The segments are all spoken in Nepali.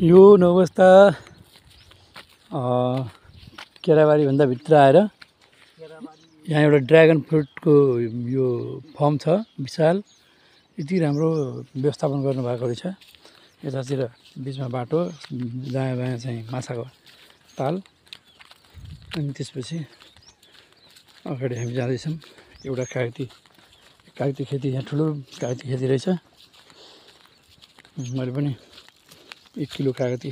यो अवस्था केराबारी भन्दा भित्र आएर यहाँ एउटा ड्र्यागन फ्रुटको यो फर्म छ विशाल। यति राम्रो व्यवस्थापन गर्नुभएको रहेछ। यतातिर बिचमा बाटो, दायाँ बायाँ चाहिँ माछाको ताल, अनि त्यसपछि अगाडि हामी जाँदैछौँ। एउटा कागती खेती, यहाँ ठुलो कागती खेती रहेछ। मैले पनि 1 किलो कागती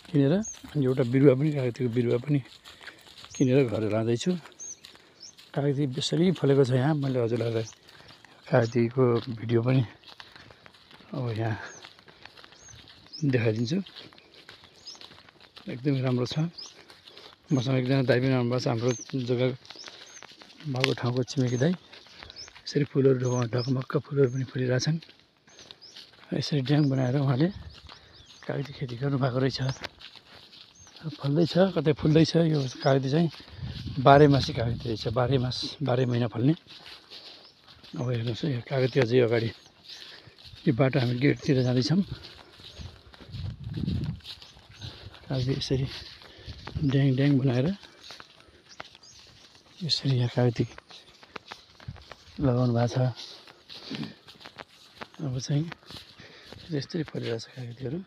किनेर अनि एउटा बिरुवा पनि, कागतीको बिरुवा पनि किनेर घर लाँदैछु। कागती बेसरी फलेको छ यहाँ। मैले हजुरहरूलाई कागतीको भिडियो पनि अब यहाँ देखाइदिन्छु। एकदमै राम्रो छ। मसँग एकजना दाइ पनि आउनुभएको छ, हाम्रो जग्गा भएको ठाउँको छिमेकी दाइ। यसरी फुलहरू ढकमक्क फुलहरू पनि फुलिरहेछन्। यसरी ड्याङ बनाएर उहाँले कागती खेती गर्नुभएको रहेछ। फल्दैछ, कतै फुल्दैछ। यो कागती चाहिँ 12 मासी कागती रहेछ। 12 महिना फल्ने। अब हेर्नुहोस् है, यो कागती अझै अगाडि यो बाटो हामी गेटतिर जाँदैछौँ। कागती यसरी ड्याङ बनाएर यसरी यहाँ कागती लगाउनु भएको छ। अब चाहिँ यस्तै फलिरहेछ कागतीहरू।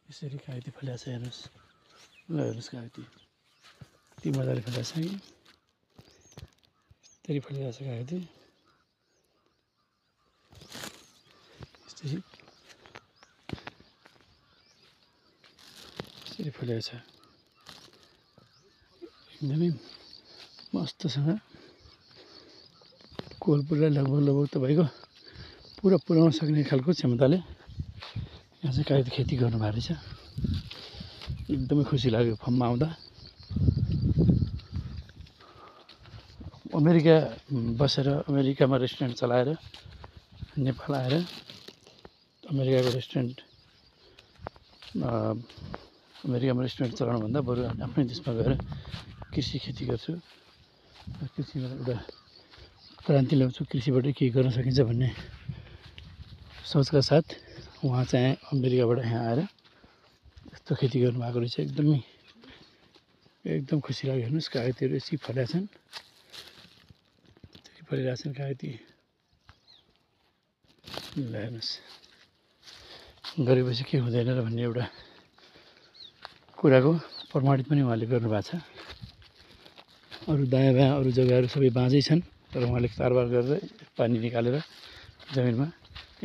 यसरी कागती फलिरहेछ, हेर्नुहोस्। ल हेर्नुहोस्, कागती यति मजाले फलिरहेछ कि। यस्तरी फलिरहेछ कागती। यसरी फलिरहेछ। एकदमै मस्तसँग कोलपुरलाई लगभग तपाईँको पुरा पुर्याउन सक्ने खालको क्षमताले यहाँ चाहिँ कागती खेती गर्नुभएको रहेछ। एकदमै खुसी लाग्यो फर्ममा आउँदा। अमेरिका बसेर अमेरिकामा रेस्टुरेन्ट चलाएर नेपाल आएर अमेरिकाको रेस्टुरेन्ट अमेरिकामा रेस्टुरेन्ट चलाउनुभन्दा बरु आफ्नै देशमा गएर कृषि खेती गर्छु। कृषिमा एउटा क्रान्ति ल्याउँछु, कृषिबाटै केही गर्न सकिन्छ भन्ने सोचका साथ उहाँ चाहिँ अमेरिकाबाट यहाँ आएर यस्तो खेती गर्नुभएको रहेछ। एकदम खुसी लाग्यो। हेर्नुहोस्, कागतीहरू यसरी फलेका छन्। यसरी फलिरहेछन् कागती। ल हेर्नुहोस्, गरेपछि के हुँदैन र भन्ने एउटा कुराको प्रमाणित पनि उहाँले गर्नुभएको छ। अरू दायाँ बायाँ अरू जग्गाहरू सबै बाँझै छन्, तर उहाँले तारबार गरेर पानी निकालेर जमिनमा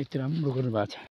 यति राम्रो गर्नुभएको छ।